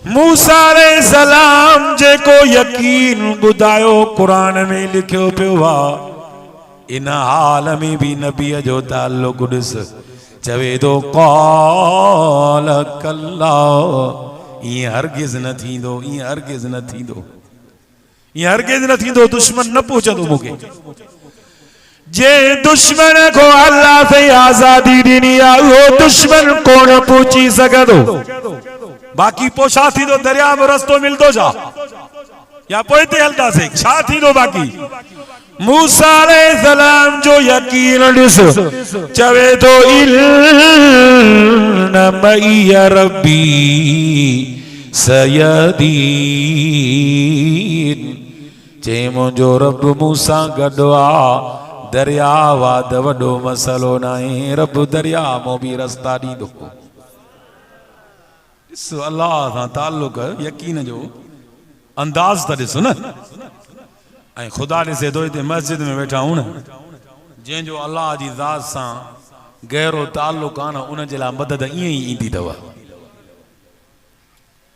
मूसा अलैहिस्सलाम जेको यकीन बुधायो कुरान में लिखियो पियो आहे इन हाल में भी नबी जो ताल्लुक ॾिस चवे तो क़ाल कल्ला ये हरगिज़ न थींदो ये हरगिज़ न थींदो ये हरगिज़ न थींदो दुश्मन न पहुचंदो मूंखे जे दुश्मन को अल्लाह से आजादी ॾिनी आहे उहो दुश्मन कोन पहुची सघंदो बाकी पोछा थी तो दरिया में रस्तो मिलतो जा या पोइ ते हलदासीं छा थींदो बाकी मूसा अलैहिस्सलाम जो यकीन ॾिस चवे तो इन्न मइया रब्बी सयदीन चे मुंहिंजो रब मूसा गॾु आहे दरिया वाद वॾो मसलो न आहे रब दरिया मां बि रस्ता ॾींदो अल्लाह सां ताल्लुक यकीन जो अंदाज त ॾिसो न ऐं ख़ुदा ॾिसे थो हिते मस्जिद में वेठा हूं न जंहिंजो अल्लाह जी ज़ात सां गहरो ताल्लुक आहे न उन जे लाइ मदद ईअं ई ईंदी अथव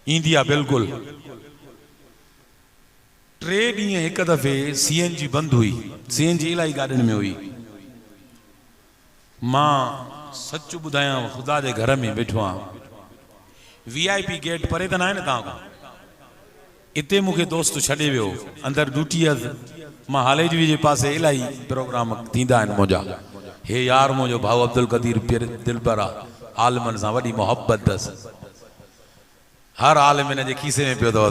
ईंदी आहे बिल्कुलु 3 ॾींहं हिक दफ़े CNG बंदि हुई CNG इलाही गाॾियुनि में हुई मां सच ॿुधायां ख़ुदा जे घर में वेठो आहियां VIP गेट परे त न आहे न तव्हां खां इते मूंखे दोस्त छॾे वियो अंदरि ड्यूटी मां हालेजवी जे पासे इलाही प्रोग्राम थींदा आहिनि मुंहिंजा हे यार मुंहिंजो भाउ अब्दुल कदीर दिलबर आहे आलमनि सां वॾी मोहबत अथसि हर आलम हिन जे खीसे में पियो अथव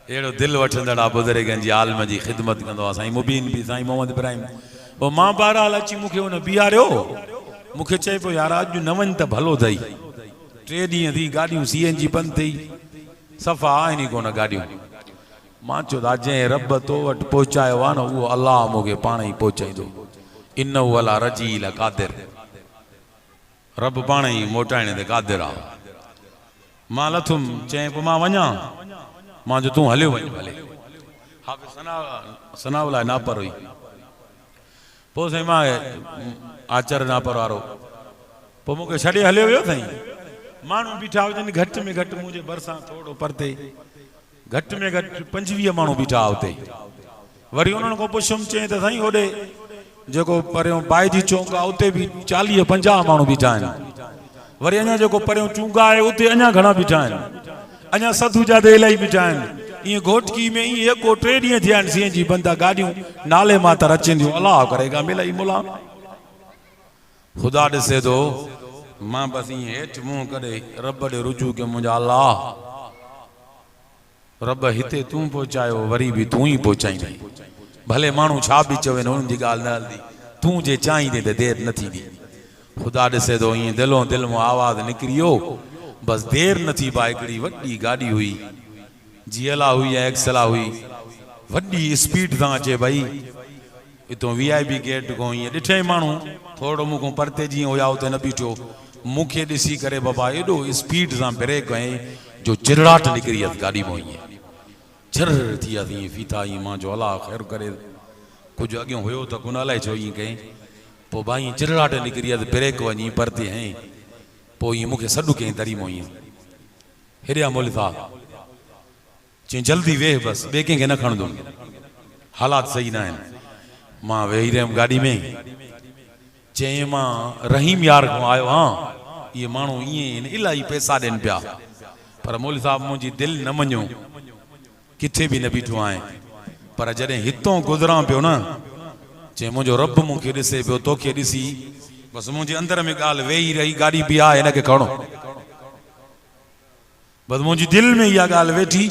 अहिड़ो दिलि वठंदड़ आहे बुज़ुर्गनि जी आलम जी ख़िदमत कंदो आहे साईं मुबीन बि साईं मोहम्मद इब्राहिम पोइ मां बहरहाल अची मूंखे हुन बीहारियो मूंखे चए पियो यार अॼु न वञ त भलो अथई 3 ॾींहं थी गाॾियूं CNG बंदि थी सफ़ा आहिनि ई कोन गाॾियूं मां चयो त जंहिं रब तो वटि पहुचायो आहे न उहो अलाह मूंखे पाण ई पहुचाईंदो इन्नहु अला रजील क़ादिर रब पाण ई मोटाइण ते क़ादिर आहे मां लथुमि चई पोइ मां वञा मां जो तूं हलियो वञ भले हाफ़िज़ सनाव लाइ नापर हुई पोइ साईं मां आचर नापर वारो पोइ मूंखे छॾे हलियो वियो साईं माण्हू बीठा हुजनि घटि में घटि मुंहिंजे भरिसां थोरो परते घटि में घटि 25 माण्हू बीठा हुते वरी उन्हनि खां पुछुमि चई त साईं होॾे जेको परियों बाइजी चौक आहे उते बि 40-50 माण्हू बीठा आहिनि वरी अञा जेको परियों चूंगा आहे उते अञा घणा बीठा आहिनि अञा सधूजा ते इलाही बीठा आहिनि ईअं घोटकी में ईअं को 3 ॾींहं थिया आहिनि CNG बंदि आहे गाॾियूं नाले मां त अचंदियूं अलाह करेगा मिलाई मुला ख़ुदा ॾिसे थो मां बस ईअं हेठि मुंहुं करे रब ॾे रुजू कयो मुंहिंजा अलाह रब हिते तूं पहुचायो वरी बि तूं ई पहुचाईंदई भले माण्हू छा बि चवे न हुननि जी ॻाल्हि न हलंदी तूं जे चाहींदे त देरि न थींदी ख़ुदा ॾिसे थो ईअं दिलो दिल मां आवाज़ु निकिरी वियो बसि देरि न थी पाए हिकिड़ी वॾी गाॾी हुई GLA हुई या एक्सला हुई वॾी स्पीड सां अचे भई हितां VIP गेट खां ईअं ॾिठे माण्हू थोरो मूंखां परते जीअं हुया उते न बीठो मूंखे ॾिसी करे बाबा एॾो स्पीड सां ब्रेक हयईं जो चिरड़ाट निकिरी वियसि गाॾी मां ईअं झर थी वियासीं ईअं फीता ईअं मां जो अलाह ख़ैरु करे कुझु अॻियां हुयो त कोन अलाए छो ईअं कयईं पोइ भाई चिरड़ाट निकिरी वियसि ब्रेक वञी परते हयईं पोइ ईअं मूंखे सॾु कयईं दरी मां ईअं हेॾिया मोल था चई जल्दी वेह बसि ॿिए कंहिंखे न खणंदुमि हालात सही न आहिनि मां वेही रहियुमि गाॾी में चई मां रहीम यार खां आयो हाँ ये माण्हू ईअं इलाही पैसा ॾियनि पिया पर मौलवी साहब मुंहिंजी दिलि न मञो किथे बि न बीठो आहियां पर जॾहिं हितां गुज़रां पियो न चई मुंहिंजो रब मूंखे ॾिसे पियो तोखे ॾिसी बसि मुंहिंजे अंदर में ॻाल्हि वेही रही गाॾी बि आहे हिनखे खणो बसि मुंहिंजी दिलि में इहा ॻाल्हि वेठी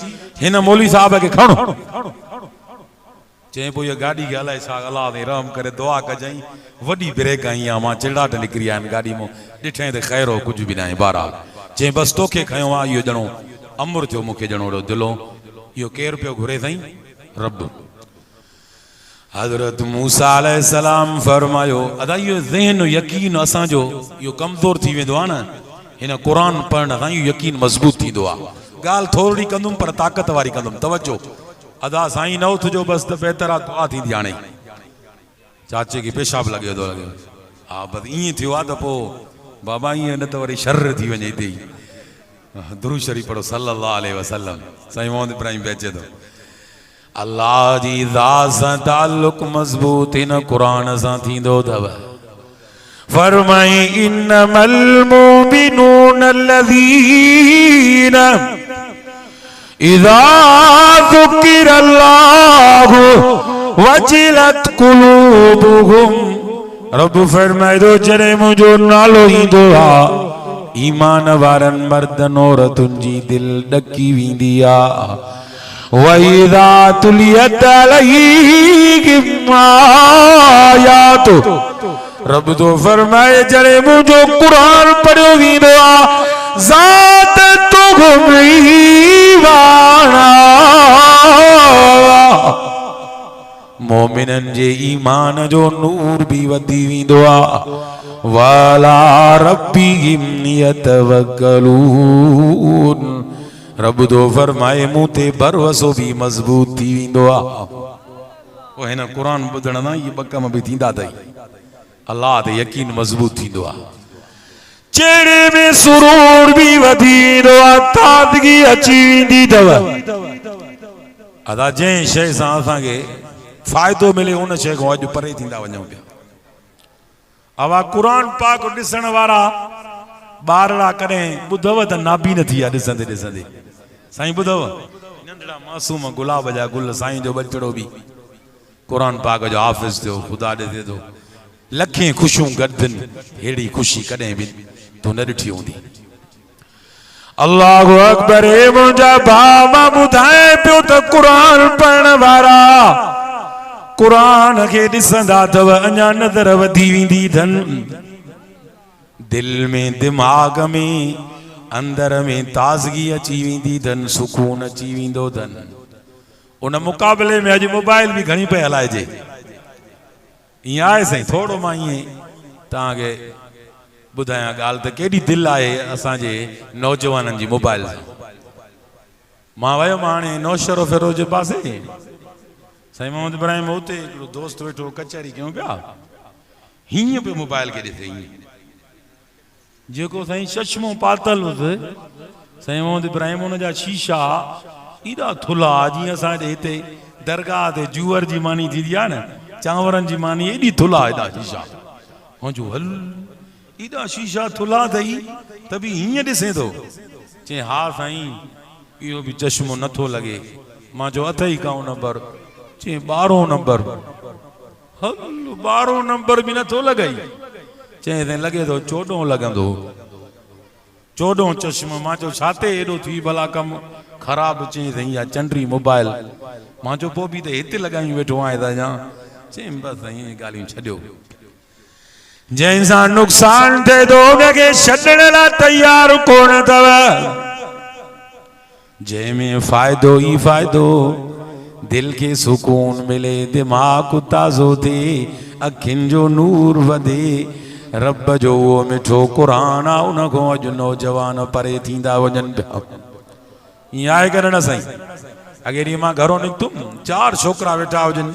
हिन मौलवी साहब खे खणो चई पोइ इहा गाॾी खे अलाए छा अलाह ते रहम करे दुआ कजांइ वॾी ब्रेक आई आहे मां चिड़ाट निकिरी आहिनि गाॾी मां ॾिठे त ख़ैर हो कुझु बि न आहे बहरहाल चई बसि तोखे खयो आहे इहो ॼणो अमुर थियो मूंखे ॼणो अहिड़ो दिलो इहो केरु पियो घुरे साईं रब हज़रत मूसा अलैहिस्सलाम फरमायो अदा इहो ज़हन यकीन असांजो इहो कमज़ोर थी वेंदो आहे न हिन क़ुर पढ़ण सां इहो यकीन मज़बूत थींदो आहे ॻाल्हि थोरी कंदुमि पर ताक़त वारी कंदुमि तवजो अदा साईं न उथिजो बसि त बहितर आहे दुआ थींदी हाणे चाचे खे पेशाब लॻे थो लॻे हा बसि ईअं थियो आहे त पोइ बाबा ईअं न त वरी शर थी वञे हिते ई दुरूद शरीफ पढ़ो सल्लल्लाहु अलैहि वसल्लम। साईं मोहम्मद इब्राहिम बेचे तो अल्लाह जी ज़ात सां ताल्लुक मज़बूत इन कुरान सां थींदो अथव। फरमाई इन्नमल मुमिनून अल्लज़ीना इज़ा ज़ुकिरल्लाहु वजिलत कुलूबुहुम। रब फरमाए थो जॾहिं मुंहिंजो नालो ईंदो आहे ईमान वारनि मर्दनि औरतुनि जी दिलि ॾकी वेंदी आहे। वइज़ा तुलियत अलैहिम आयातु। रब तो फरमाए जॾहिं मुंहिंजो क़ुरान पढ़ियो वेंदो आहे ज़ात तुहुम ईमाना मोमिनन जे ईमान जो नूर भी वधी वेंदो आहे। वाला रब्बिहिम यतवक्कलून। रब तो फरमाए मूं ते भरोसो भी मज़बूत थी वेंदो आहे। ओ हिन क़ुरान ॿुधण सां इहे ॿ कम बि थींदा अथई। अल्लाह ते यकीन मज़बूत थींदो आहे। चेहरे में सुरूर भी वधी वेंदो आहे, ताज़गी अची वेंदी अथव। अदा जंहिं शइ सां असांखे फ़ाइदो मिले उन शइ खां अॼु परे थींदा वञूं पिया। अवा क़ुरान पाक ॾिसण वारा ॿारड़ा कॾहिं ॿुधव त नाबी न थी आहे ॾिसंदे ॾिसंदे। साईं ॿुधव नंढड़ा मासूम गुलाब जा गुल साईं जो बचड़ो बि क़ुरान पाक जो हाफ़िज़ थियो। ख़ुदा ॾिसे थो लखें ख़ुशियूं गॾनि अहिड़ी ख़ुशी कॾहिं बि तूं न ॾिठी हूंदी। अल्लाहु अकबर। मुंहिंजा भाउ मां ॿुधाए पियो त क़ुरान पढ़ण वारा क़ुरान खे ॾिसंदा अथव अञा नज़र वधी वेंदी अथनि। दिल में दिमाग़ में अंदर में ताज़गी अची वेंदी अथनि, सुकून अची वेंदो अथनि। उन मुक़ाबले में अॼु मोबाइल बि घणी पई हलाइजे। ईअं आहे साईं। थोरो मां ईअं तव्हांखे ॿुधायां ॻाल्हि त केॾी दिलि आहे असांजे नौजवाननि जी मोबाइल सां। मां वियुमि हाणे नौशरो फिरोज जे पासे साईं मोहम्मद इब्राहिम हुते हिकिड़ो दोस्त वेठो कचहरी कयूं पिया। हीअं पियो मोबाइल खे ॾिसे हीअं जेको साईं चश्मो पातल हुअसि साईं मोहम्मद इब्राहिम हुन जा शीशा एॾा थुल्हा जीअं असांजे हिते दरगाह ते जूअर जी मानी थींदी आहे न चांवरनि जी मानी एॾी थुल्हा एॾा शीशा। मुंहिंजो हल एॾा शीशा थुल्हा अथई त बि हीअं ॾिसे थो। चई हा साईं इहो बि चश्मो नथो लॻे। मां चयो अथई काऊं नंबर? चई 12 नंबर। हल 12 नंबर बि नथो लॻई। चई लॻे थो 14 लॻंदो। 14 चश्मो। मां चयो छा ते एॾो थी भला कमु ख़राबु? चई साईं इहा चंडरी मोबाइल। मां चयो पोइ बि त हिते लॻायूं वेठो आहीं त अञा। चई बसि साईं ॻाल्हियूं छॾियो। जंहिंसां नुक़सान थिए थो उनखे छॾण लाइ तयार कोन अथव। जंहिंमें फ़ाइदो ई फ़ाइदो, दिल के सुकून मिले, दिमाग़ ताज़ो थिए, अखियुनि जो नूर वधे। रब जो उहो मिठो क़ुरान आहे उन खां अॼु नौजवान परे थींदा वञनि पिया। ईअं आहे कर न साईं? अॻे ॾींहुं मां घरों निकितुमि 4 छोकिरा वेठा हुजनि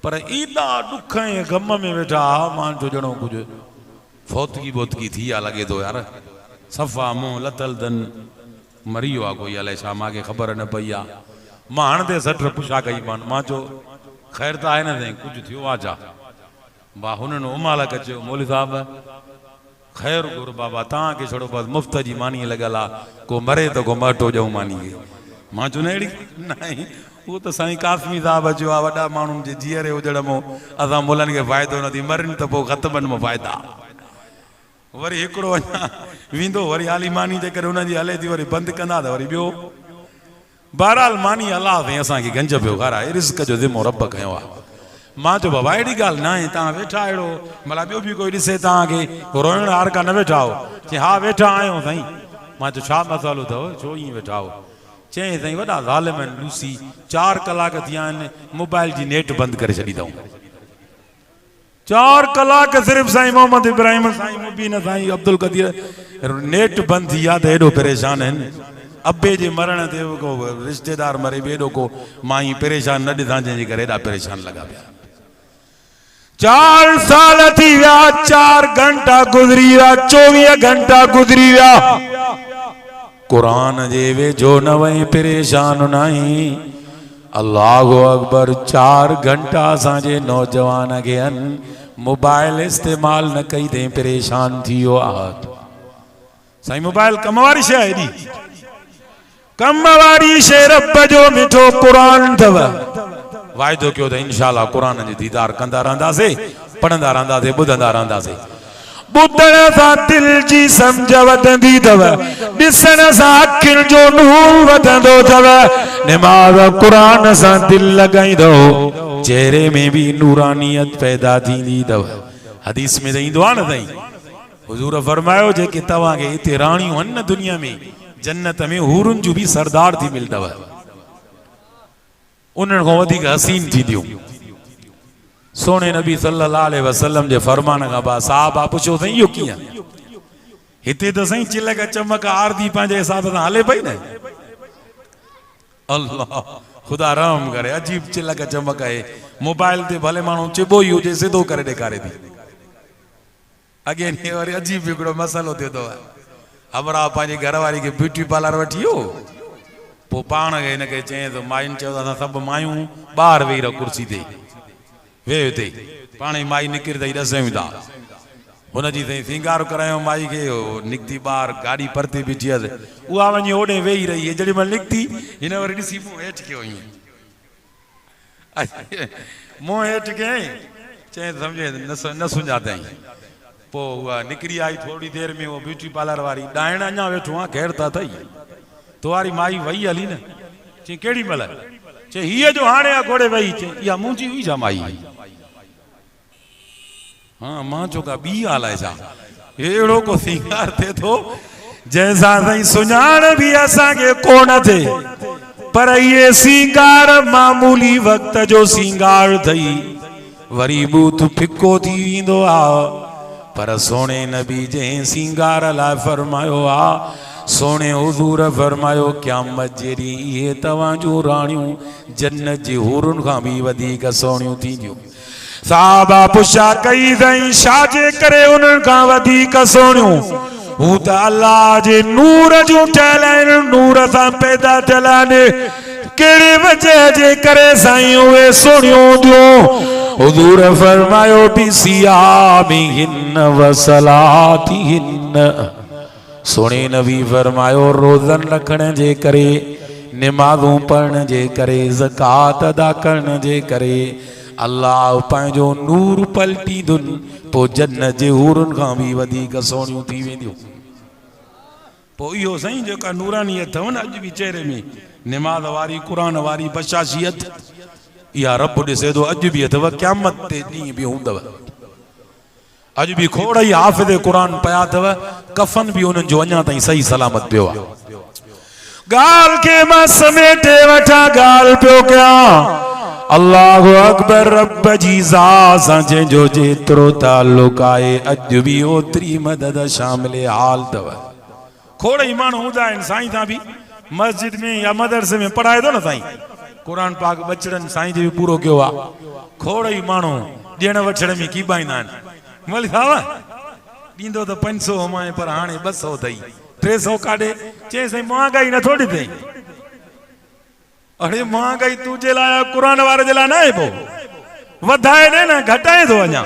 पर एॾा ॾुख ऐं ग़म में वेठा। मां जो ॼणो कुझु फौतगी बोतगी थी आहे लॻे थो यार। सफ़ा मुंहुं लथल अथनि, मरी वियो आहे कोई अलाए छा मूंखे ख़बर न पई आहे। मां हणंदे सट पुछा कई मां चयो ख़ैर त आहे न साईं कुझु थियो आहे छा? बा हुननि उमालक चयो मौलवी साहिब ख़ैर घुर बाबा तव्हांखे छड़ो बसि मुफ़्त जी मानी लॻल आहे, को मरे त को मटो ॾियूं मानी खे। मां चयो न अहिड़ी न उहो त साईं कासमी साहिब चयो आहे वॾा माण्हुनि जे जीअरे हुजण मां असां मुलनि खे फ़ाइदो न थी मरनि त पोइ ख़तमनि में फ़ाइदा। वरी हिकिड़ो अञा वेंदो वरी हाली मानी जे करे हुनजी हले थी वरी बंदि कंदा त वरी ॿियो। बहरहाल मानी अलाह साईं असांखे गंज पियो खाराए रिज़्क़ जो ज़िम्मो रब खयो आहे। मां चयो बाबा अहिड़ी ॻाल्हि न आहे तव्हां वेठा अहिड़ो भला ॿियो बि कोई ॾिसे तव्हांखे रोइण हार का न वेठा हो? चई हा वेठा आहियूं साईं। मां चयो छा मसालो अथव छो ईअं वेठा हो? चई साईं वॾा ज़ालिम आहिनि लूसी 4 कलाक थिया आहिनि मोबाइल जी नेट बंदि करे छॾी अथऊं। 4 कलाक सिर्फ़ु साईं मोहम्मद इब्राहिम साईं मुबीन साईं अब्दुल कदीर नेट बंदि थी आहे त एॾो परेशान आहिनि। अबे जे मरण ते को रिश्तेदार मरे बि एॾो को मां ई परेशान न ॾिसां जंहिंजे करे एॾा परेशान लॻा पिया। 4 साल थी विया 4 घंटा गुज़री विया 24 घंटा गुज़री विया। कुरान जे वेझो न वही परेशान नहीं। अल्लाह अकबर। 4 घंटा असांजे नौजवान के मोबाइल इस्तेमाल न कई ते परेशान थी वियो आहे। साईं मोबाइल कम वारी शइ एडी कम वारी शइ रब जो मिठो कुरान अथव। वाइदो कयो त इंशाअल्लाह कुरान जो दीदार कंदा रहंदासीं, पढ़ंदा रहंदासीं, ॿुधंदा रहंदासीं। ॿुधण सां दिल जी सम्झ वधंदी अथव, ॾिसण सां अखियुनि जो नूर वधंदो अथव। निमाज़ कुरान सां दिल लॻाईंदो, चेहरे में भी नूरानियत पैदा थींदी अथव। हदीस में त ईंदो आहे न साईं, हुजूर फरमायो जेके तव्हांखे हिते राणियूं आहिनि न दुनिया में, जन्नत में हूरुनि जूं बि सरदार थी मिलंदव, उन्हनि खां वधीक हसीन थींदियूं। सोने नबी सल्लल्लाहु अलैहि वसल्लम जे फरमान खां बाद साहबा पुछो साईं इहो कीअं? हिते त साईं चिलक चमक आरती पंहिंजे हिसाब सां हले पई न। अल्लाह खुदा रहम करे, अजीब चिलक चमक आहे। मोबाइल ते भले माण्हू चिबो ई हुजे सिधो करे ॾेखारे थी। अॻे वरी अजीब हिकिड़ो मसइलो थियो अथव, हमरा पंहिंजी घरवारी खे ब्यूटी पार्लर वठी वियो, पोइ पाण खे हिनखे चए थो, मायुनि चयो असां सभु मायूं ॿाहिरि वेही रहो कुर्सी ते, वेह हिते। पाण ई माई निकिरी अथई ॾसऊं था, हुनजी साईं सिंगार करायो माई खे, निकिती ॿाहिरि गाॾी परते बीठी हुअसि, उहा वञी होॾे वेही रही है। जेॾी महिल निकिती हिन वरी ॾिसी मुंहुं हेठि कयो ईअं, मुंहुं हेठि कयईं, चई सम्झे न सुञातईं। पोइ उहा निकिरी आई, थोरी देरि में उहो ब्यूटी पार्लर वारी ॾाइण अञा वेठो आहे, ख़ैर त अथई, तुवारी माई वई हली न। चई केॾी महिल? चई हीअ जो हाणे आहे घोड़े वई। चई इहा मुंहिंजी हुई छा माई? हाँ मां चो का ॿी हाल आहे छा? अहिड़ो को सिंगार थिए थो जंहिंसां साईं सुञाण बि असांखे कोन थिए, पर इहे सिंगार मामूली वक़्त जो सिंगार अथई, वरी बूथ फिको थी वेंदो आहे। पर सोने नबी जे सिंगार लाइ फरमायो आहे, सोने हुजूर फरमायो क़यामत जे ॾींहुं इहे तव्हां जूं राणियूं जन्नत जी हूरुनि खां बि वधीक सोहणियूं थींदियूं। साहबा पुछा कई साईं छाजे करे उन्हनि खां वधीक सोहणियूं? हू त अल्लाह जे नूर जूं ठहियल आहिनि, नूर सां पैदा थियल आहिनि। कहिड़े वजह जे करे साईं उहे सोहणियूं हूंदियूं? हुजूर फरमायो बिसियामिहिन व सलातिहिन। सोने नबी फरमायो रोज़न रखण जे करे, निमाज़ूं पढ़ण जे करे, ज़कात अदा करण जे करे अल्लाह पंहिंजो नूर पलटींदुनि, पोइ जन्नत जे हूरुनि खां बि वधीक सोहणियूं थी वेंदियूं। पोइ इहो साईं जेका नूरानियत अथव न अॼु बि चेहरे में, निमाज़ वारी कुरान वारी बशाशियत, इहा रब ॾिसे थो अॼु बि अथव, क़यामत ते ॾींहुं बि हूंदव। अॼु बि खोड़ ई हाफ़िज़ कुरान पिया अथव, कफ़न बि उन्हनि जो अञा ताईं सही सलामत पियो आहे। ॻाल्हि खे मां समेटे वठां, ॻाल्हि पियो कयां। अल्लाह अकबर। रब जी ज़ात सां जंहिंजो जेतिरो ताल्लुक़ आहे, अॼु बि ओतिरी मदद शामिल हाल अथव। खोड़ ई माण्हू हूंदा आहिनि साईं सां बि मस्जिद में या मदरसे में पढ़ाए थो न साईं, कुरान पाक बचड़नि साईं जो बि पूरो कयो आहे। खोड़ ई माण्हू ॾियण वठण में कीबाईंदा आहिनि, मौलवी साहब ॾींदो त 500 हमाए, पर हाणे 200 अथई, 300 काॾे? चए साईं महांगाई नथो ॾिठई। अरे महांगाई तुंहिंजे लाइ, कुरान वारे जे लाइ न आहे, पोइ वधाए ॾे न, घटाए थो अञा।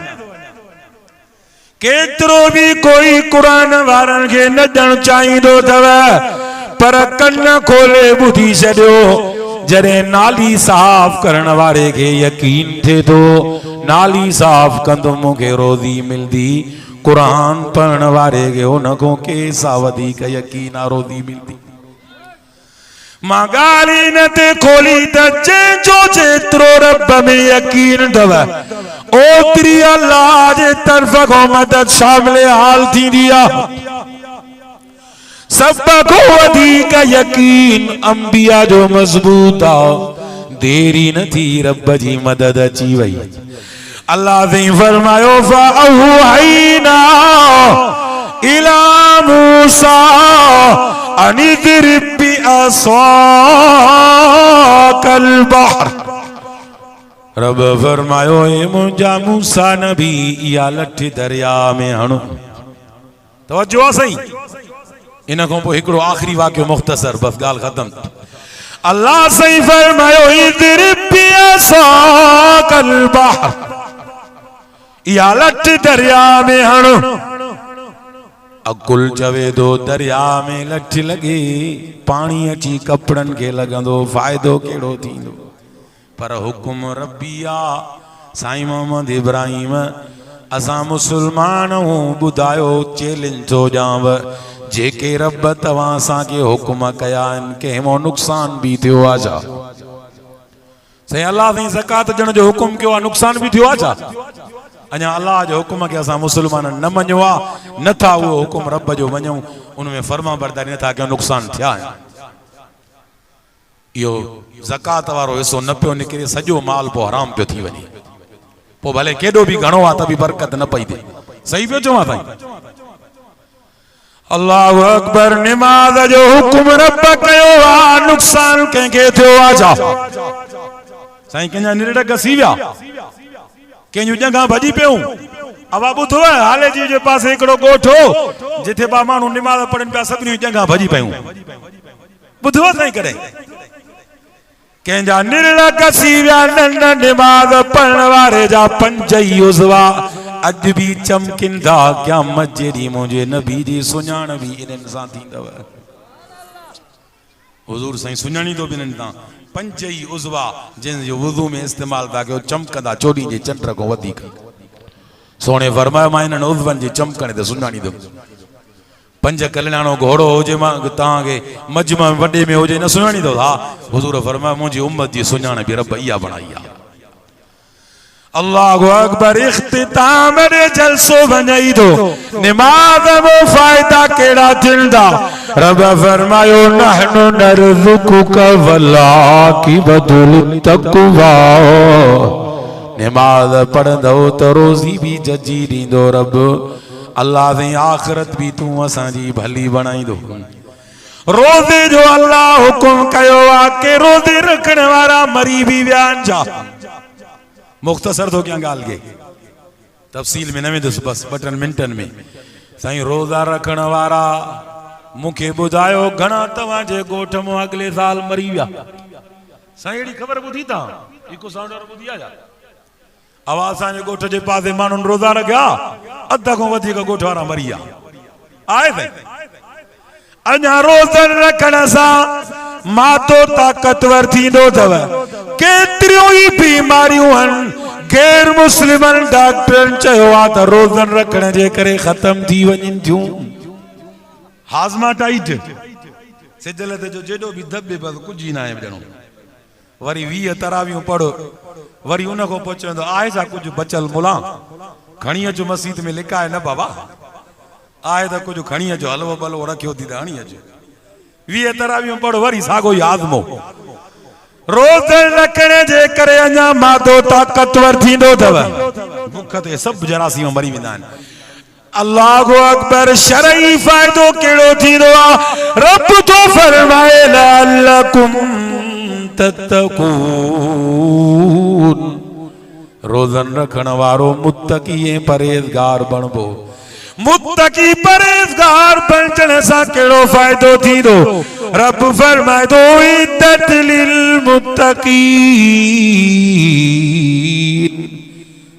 केतिरो बि कोई कुरान वारनि खे न ॾियणु चाहींदो अथव, पर कन खोले ॿुधी छॾियो, जॾहिं नाली साफ़ करण वारे खे यकीन थिए थो नाली साफ़ कंदो मूंखे रोज़ी मिलंदी, कुरान पढ़ण वारे खे हुन खां कंहिंसां वधीक यकीन आहे रोज़ी मिलंदी। मां ॻाल्हि न ते खोली त जंहिंजो जेतिरो रब में यकीन अथव, ओतिरी अल्लाह जे तरफ़ खां मदद शामिल हाल थींदी आहे। सब को वधीक यकीन अंबिया जो मजबूत आहे। देरी न थी, रब जी मदद अची वई। अल्लाह ने फरमायो फ़अौहैना इला मूसा अनिद्रिब बिअसाकल बहर। रब फरमायो ए मुंहिंजा मूसा नबी, इहा लठ दरिया में हणो। तवज्जो सही, इन खां पोइ हिकिड़ो आख़िरी वाक़ियो मुख़्तसर, बस ॻाल्हि ख़तम। अल्लाह सही फरमायो इहा लठ दरिया में हण। अकुल चवे दो दरिया में लठ लगे, पानी अची कपड़न के लगंदो, फायदो केड़ो थींदो। पर हुकुम रब्बी आ। साईं मोहम्मद इब्राहिम असा मुसलमान हूं, बुधायो चैलेंज थो ॾियांव, जेके रब तव्हां असांखे हुकुम कया आहिनि कंहिं नुक़सान बि थियो आहे छा? साईं अल्लाह साईं ज़कात ॾियण जो हुकुम कयो आहे, नुक़सान बि थियो आहे छा? अञा अल्लाह जो हुकुम खे असां मुसलमान न मञियो आहे, नथा उहो हुकुम रब जो मञूं, उनमें फर्मा बरदारी नथा कयूं, नुक़सान थिया आहिनि। इहो ज़कात वारो हिसो न पियो निकिरे, सॼो माल पोइ हराम पियो थी वञे, पोइ भले केॾो बि घणो आहे त बि बरकत न पई थिए। सही पियो चवां साईं? अल्लाहु अकबर। निमाज़ जो हुकुम रब कयो आहे, नुक़सान कंहिंखे थियो आहे छा? साईं कंहिंजा निरड़ घसी विया, कंहिंजूं जंगा भॼी पियूं। अवा ॿुधो आहे हाले जी जे पासे हिकिड़ो ॻोठ हो जिथे बा माण्हू निमाज़ पढ़नि पिया, सभिनी जंगा भॼी पियूं। ॿुधो आहे साईं कॾहिं? कंहिंजा निरड़ घसी विया, नंढ निमाज़ पढ़ण वारे जा पंज ई उज़वा अॼु बि चमकिंदा, क़यामत जे ॾींहुं मुंहिंजे नबी जी सुञाण बि इन्हनि सां थींदव। हुज़ूर साईं सुञाणींदो बि इन्हनि सां। पंज ई उज़वा जिन जो वुज़ू में इस्तेमाल था कयो, चमकंदा चोॾीं जे चंड खां वधीक। सोणे फरमायो मां इन्हनि उज़वनि जे चमकणे ते सुञाणींदुमि। पंज कल्याणो घोड़ो हुजे मां तव्हांखे मजमा वॾे में हुजे, न सुञाणींदो? हा, हुज़ूर फरमायो मुंहिंजी उम्मत जी सुञाण बि रब इहा बणाई आहे। अल्लाहु अकबर। इख्तिताम रे जलसो वञई थो, निमाज़ वो फ़ाइदा केड़ा थिंदा? रब फरमायो नहनु नरज़ुकुका वलाकिबतुल तक़वा। निमाज़ पढ़ंदो त रोज़ी भी जजी ॾींदो रब। अल्लाह से आखिरत भी तू असांजी भली बणाईंदो। रोज़े जो अल्लाह हुकुम कयो आहे के रोज़े रखण वारा मरी भी विया छा? मुख्तसर तो क्या गाल के तफसील में न वेंदुसि, बस 2 मिनटन में। साईं रोज़ा रखण वारा मुखे बुधायो घणा तव्हांजे ॻोठ में अगले साल मरी विया? साईं अहिड़ी ख़बर ॿुधी था? इको साउंडर ॿुधी आहे? आवाज़ असांजे ॻोठ जे पासे माण्हुनि रोज़ा रखिया, अध खां वधीक ॻोठ वारा मरी विया आहे। साईं अञा रोज़न रखण सां मातो ताक़तवर थींदो अथव। केतिरियूं ई बीमारियूं आहिनि, गैर मुस्लिमन डॉक्टरनि चयो आहे त रोज़न रखण जे करे ख़त्म थी वञनि थियूं। हाज़मा टाइट, सिजल ते जो जेॾो बि दॿे बस कुझु ई न आहे ॼणो। वरी 20 तरावियूं पढ़ो, वरी उन खां पोइ चवंदो आहे छा कुझु बचल? मुला खणी अचो मस्जिद में लिकाए न बाबा, आहे त कुझु खणी अचो, हलवो बलवो रखियो थी त हणी अचो। 20 तरावियूं पढ़ो, वरी साॻो ई आज़मो। रोज़न रखण जे करे अञा मादो ताक़तवर थींदो अथव। बुख ते सभु जरासीम मरी वेंदा आहिनि। अल्लाहु अकबर। शरई फ़ाइदो कहिड़ो थींदो आहे? रब तो फरमाए लअल्लकुम तत्तकून। रोज़न रखण वारो मुत्तकी ऐं परहेज़गार बणबो। मुत्तकी परहेज़गार बणजण सां कहिड़ो फ़ाइदो थींदो? रब फरमाए थो इद्दत लिल मुत्तकीन।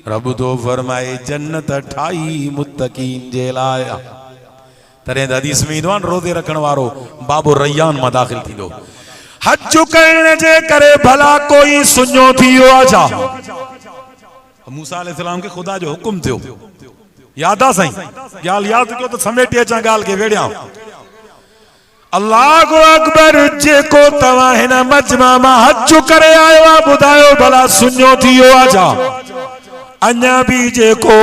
रब तो फरमाए जन्नत ठाई मुत्तकीन जे लाइ। तॾहिं त हदीस में ईंदो आहे रोज़े रखण वारो बाबो रैयान मां दाख़िल थींदो। हज करण जे करे भला कोई सुञो थी वियो आहे छा? मूसा अलैहिस्सलाम खे ख़ुदा जो हुकुम थियो, याद आहे साईं? ॻाल्हि यादि कयो त समेटे अचां ॻाल्हि खे वेड़ियां। अल्लाहु अकबर। जेको तव्हां हिन मजमा मां हज करे आयो आहे, ॿुधायो भला सुञो थी वियो आहे छा? अञा भी जेको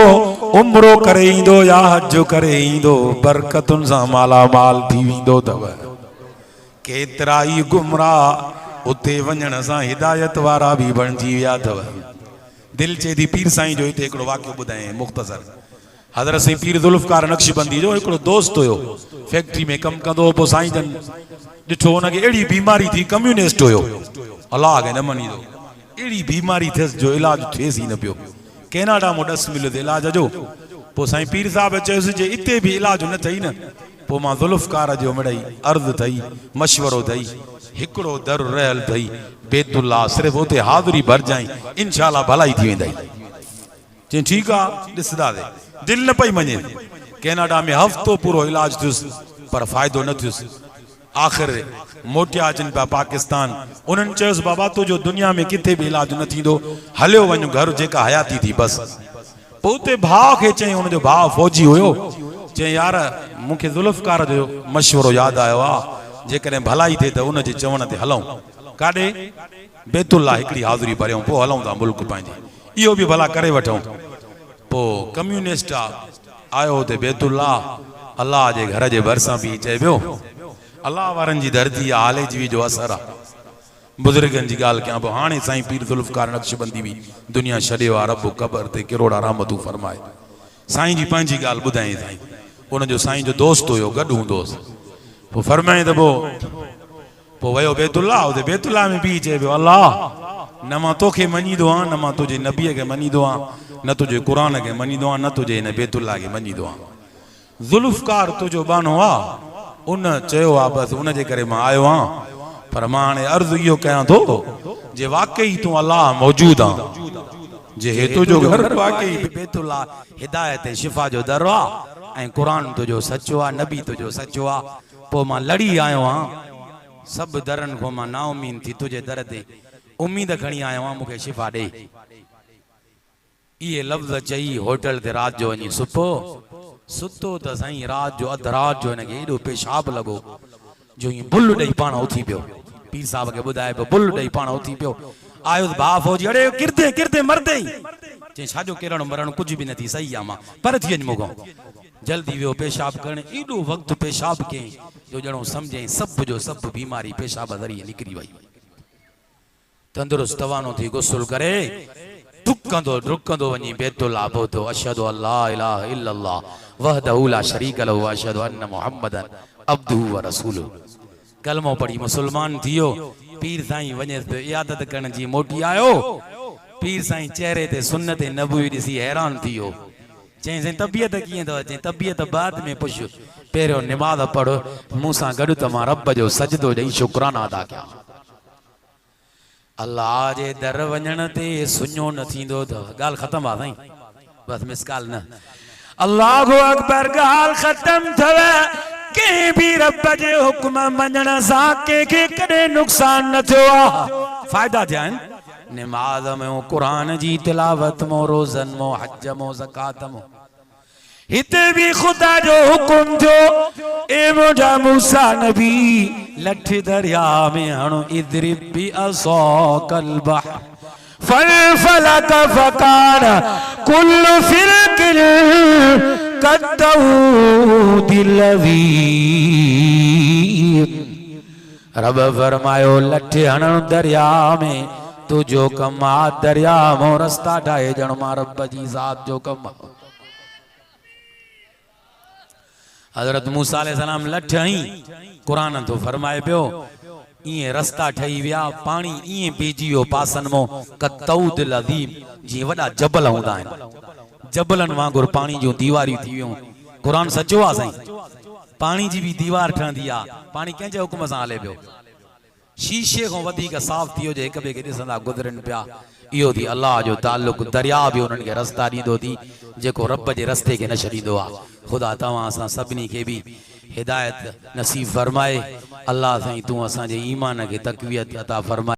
उम्रो करे ईंदो या हज करे ईंदो, बरकतुनि सां मालामाल थी वेंदो अथव। केतिरा ई गुमराह उते वञण सां हिदायत वारा भी बणिजी विया अथव। दिल चे थी पीर साईं जो हिते हिकिड़ो वाक़ियो ॿुधाए मुख़्तसर। हज़रत साईं पीर ज़ुल्फ़कार नक्शबंदी जो हिकिड़ो दोस्त हुयो, फैक्ट्री में कमु कंदो हो। पोइ साईं जन ॾिठो हुनखे अहिड़ी बीमारी थी, कम्यूनिस्ट हुयो, अलाह खे न मञींदो। अहिड़ी बीमारी थियसि जो इलाज थिएसि ई न पियो। कैनेडा में ॾस मिलियो इलाज जो। पोइ साईं पीर साहिब चयोसि जे इते बि इलाज न थई न, पोइ मां ज़ुल्फ़कार जो मिड़ई अर्ज़ थई मशवरो थई हिकिड़ो दर रहियल थई बैतुल्ला सिर्फ़ु उते हाज़िरी भरजाई इंशाअल्लाह भलाई थी वेंदई। चई ठीकु आहे ॾिसंदासीं। दिलि न पई मञे। कैनेडा में हफ़्तो पूरो इलाज थियुसि पर फ़ाइदो न थियुसि। आख़िर मोटिया अचनि पिया पाकिस्तान। उन्हनि चयोसि बाबा तुंहिंजो दुनिया में किथे बि इलाज न थींदो, हलियो वञ घर जेका हयाती थी बसि। पोइ उते भाउ खे चई, हुनजो भाउ फ़ौजी हुयो, चई यार मूंखे ज़ुल्फ़कार जो मशवरो यादि आयो आहे, जेकॾहिं भलाई थिए त उनजे चवण ते हलूं। काॾे? बैतुल्ला हिकिड़ी हाज़िरी भरियूं, पोइ हलूं था मुल्क पंहिंजे, इहो बि भला करे वठूं। पोइ कम्यूनिस्ट आयो हुते बैतुल्ला, अल्लाह जे घर जे भरिसां बि चए पियो अल्लाह वारनि जी धरती आहे, हाले जी जो असर आहे। बुज़ुर्गनि जी ॻाल्हि कयां पोइ हाणे साईं पीर ज़ुल्फ़कार नक्शबंदी बि दुनिया छॾियो आहे, रब क़बर ते किरोड़ा रहमतूं फरमाए। साईं जी पंहिंजी ॻाल्हि ॿुधाई साईं, उनजो साईं जो दोस्त हुयो, गॾु हूंदोसि। पोइ फरमाए त पोइ वियो बैतुल्ला, उते बैतुल्ला में बि चए पियो अल्लाह न मां तोखे मञींदो आहियां, न मां तुंहिंजे नबीअ खे मञींदो आहियां, न तुंहिंजे क़ुर खे मञींदो आहियां, न तुंहिंजे हिन बैतुल्ला खे मञींदो आहियां। ज़ुल्फ़कार तुंहिंजो बानो आहे, उन चयो आहे बसि उनजे करे मां आयो आहियां। पर मां हाणे अर्ज़ु इहो कयां थो जे वाकई तूं अल्लाह मौजूद आहे, जे हे तुंहिंजो घर वाकई बैतुल्ला हिदायत ऐं शिफ़ा जो दर आहे ऐं क़ुर तुंहिंजो सचो आहे, नबी तुंहिंजो सचो आहे, पोइ मां लड़ी आयो आहियां सभु दरनि खां, मां नाउमीद थी तुंहिंजे दर ते उम्मीद खणी आयो आहियां, मूंखे शिफ़ा ॾे। इहे लफ़्ज़ चई होटल ते राति जो वञी सुतो त साईं राति जो अधु राति जो हिनखे एॾो पेशाब लॻो जो ईअं बुल ॾेई पाण उथी पियो। पीर साहब खे ॿुधाए पियो बुल ॾेई पाण उथी पियो। आयो भाउ फ़ौजी, अड़े किरदे किरदे मरदे ई। चई छाजो किरणु मरणु कुझु बि न थी, सही आहे, मां पर थी वञ मूंखां। जल्दी वियो पेशाब करणु, एॾो वक़्तु पेशाब कयईं जो ॼणो सम्झई सभु जो सभु बीमारी पेशाब ज़रिए निकिरी वई। तंदुरुस्त तवानो थी गुस्ल करे डुकंदो डुकंदो वञी बैतुल्ला पहुतो। अशहदु अल्ला इलाहा इल्लल्लाह वहदहु ला शरीक लहु व अशहदु अन्न मुहम्मदन अब्दुहु व रसूलुहु। कलमो पढ़ी मुसलमान थियो। पीर साईं वञे पियो इयादत करण जी, मोटी आयो। पीर साईं चेहरे ते सुन्नत नबवी ॾिसी हैरान थी वियो। चई साईं तबियत कीअं अथव? चई तबियत बाद में पुछ, पहिरियों निमाज़ पढ़ मूंसां गॾु त मां रब जो सजदो ॾेई शुक्राना अदा कयां। अल्लाह जे दर वञण ते सुञो न थींदो अथव। ॻाल्हि ख़तम आहे साईं, बसि मिसकाल न। अल्लाहु अकबर, ॻाल्हि ख़तम अथव। कंहिं बि रब जे हुक्म मञण सां कंहिंखे कॾहिं नुक़सान न थियो आहे, फ़ाइदा थिया आहिनि। निमाज़ में, क़ुर जी तिलावत में, रोज़न में, हज में, ज़कात में। हिते भी खुदा जो हुक्म थियो, ए मुंहिंजा मूसा नबी लठ दरिया में हणो, इद्रिब बि असौकल बहर फलफलक फकान कुल्लु फिरकिन कद्दऊदिलवी। रब फरमायो लठ हणो दरिया में तुझो कम आ, दरिया में रस्ता ठाहे ॼण मां रब जी ज़ात जो कम आ। हज़रत मूसा अलैहिस्सलाम लठ हई, क़ुरान तो फरमाए पियो इएं रस्ता ठही विया, पानी इएं बीजी वियो पासन मो कतौदिल अज़ीम, जीअं वॾा जबल हूंदा आहिनि, जबलनि वांगुरु पानी जूं दीवारियूं थी वियूं। क़ुरान सचो आहे साईं, पानी जी भी दीवार ठहंदी आहे, पानी कंहिंजे हुकुम सां हले पियो। शीशे खां वधीक साफ़ थी वञे, हिक ॿिए खे ॾिसंदा गुज़रनि पिया। इहो थी अल्लाह जो ताल्लुक, दरिया बि उन्हनि खे रस्ता ॾींदो थी जेको रब जे रस्ते खे न छॾींदो आहे। ख़ुदा तव्हां असां सभिनी खे बि हिदायत नसीब फरमाए। अल्लाह साईं तूं असांजे ईमान खे तक़वियत अता फरमाए।